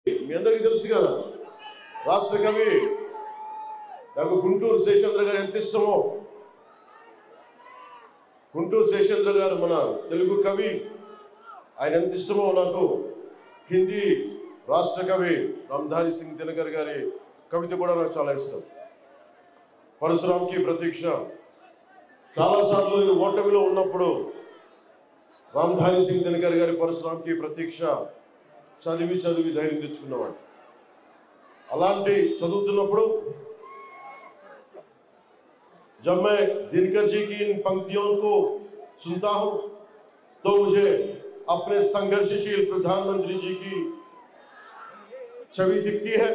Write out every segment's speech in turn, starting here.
మీ అందరికీ తెలుసు కదా, రాష్ట్ర కవి నాకు గుంటూరు శేషేంద్ర గారు ఎంత ఇష్టమో. గుంటూరు శేషేంద్ర గారు మన తెలుగు కవి, ఆయన ఎంత ఇష్టమో నాకు హిందీ రాష్ట్ర కవి రామధారి సింగ్ దినకర్ గారి కవిత కూడా నాకు చాలా ఇష్టం. పరశురాంకి ప్రతీక్ష. చాలాసార్లు నేను ఓటమిలో ఉన్నప్పుడు రామధారి సింగ్ దినకర్ గారి పరశురాంకి ప్రతీక్ష చదివి చదివి ధైర్యం తెచ్చుకున్నవాడు. అలాంటి చదువుతున్నప్పుడు जब मैं दिनकर जी की इन पंक्तियों को सुनता हूं तो मुझे अपने संघर्षशील प्रधानमंत्री जी की छवि दिखती है.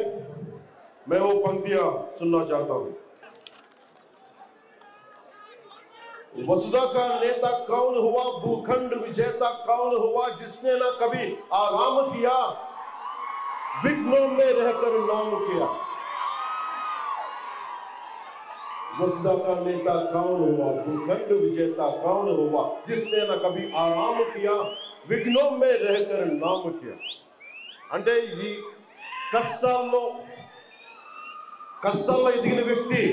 मैं वो पंक्तियां सुनना चाहता हूं. वसुधा का नेता कौन हुआ, भूखंड विजेता कौन हुआ, जिसने ना कभी आराम किया, विघ्नों में रहकर नाम किया. वसुधा का नेता कौन हुआ, भूखंड विजेता कौन हुआ, जिसने ना कभी आराम किया, विघ्नों में रहकर नाम किया. అంటే ఈ కష్టాల్లో ఎదిగిన వ్యక్తి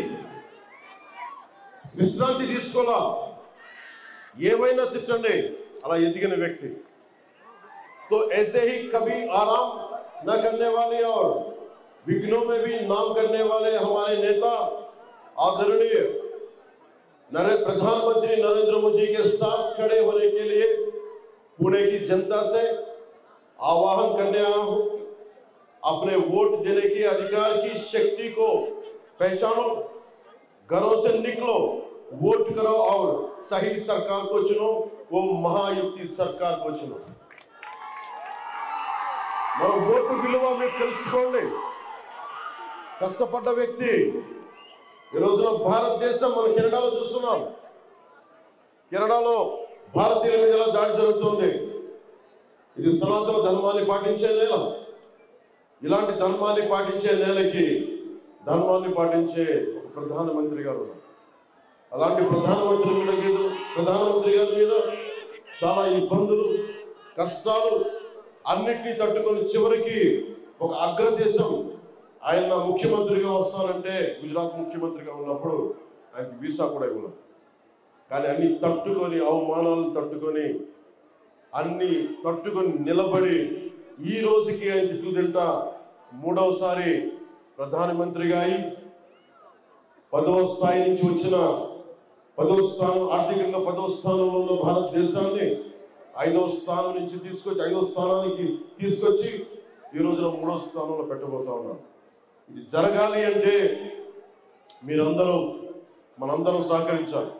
విశ్రాంతి తీసుకోవాలా, ఏమైనా తిట్టండి, అలా ఎదిగిన వ్యక్తి. तो ऐसे ही कभी आराम न करने वाले और विघ्नों में भी नाम करने वाले हमारे नेता आदरणीय प्रधानमंत्री नरेंद्र मोदी के साथ खड़े होने के लिए पुणे की जनता से आह्वान करने आया हूं. अपने वोट देने के अधिकार की शक्ति को पहचानो, घरों से निकलो, वोट करो और सही सरकार को चुनो, वो महायुति सरकार को चुनो. మన ఓటు విలువ మీరు తెలుసుకోండి. కష్టపడ్డ వ్యక్తి ఈ రోజున భారతదేశం, మన కెనడాలో చూస్తున్నాం, కెనడాలో భారతీయుల మీద ఎలా దాడి జరుగుతుంది. ఇది సనాతన ధర్మాన్ని పాటించే నేల. ఇలాంటి ధర్మాన్ని పాటించే నేలకి ధర్మాన్ని పాటించే ఒక ప్రధానమంత్రి గారు ఉన్నారు. అలాంటి ప్రధానమంత్రి గారి మీద చాలా ఇబ్బందులు, కష్టాలు అన్నిటినీ తట్టుకొని చివరికి ఒక అగ్రదేశం ఆయన ముఖ్యమంత్రిగా వస్తానంటే, గుజరాత్ ముఖ్యమంత్రిగా ఉన్నప్పుడు ఆయనకి వీసా కూడా ఇవ్వలేదు. కానీ అన్ని తట్టుకొని, అవమానాలను తట్టుకొని, అన్ని తట్టుకొని నిలబడి ఈ రోజుకి ఆయన తిట్లు తింటా మూడవసారి ప్రధానమంత్రిగా అయి 10వ స్థాయి నుంచి వచ్చిన 10వ స్థానం, ఆర్థికంగా 10వ స్థానంలో ఉన్న భారతదేశాన్ని 5వ స్థానం నుంచి తీసుకొచ్చి 5వ స్థానానికి తీసుకొచ్చి ఈ రోజున 3వ స్థానంలో పెట్టబోతా ఉన్నారు. ఇది జరగాలి అంటే మీరందరూ, మనందరం సహకరించాలి.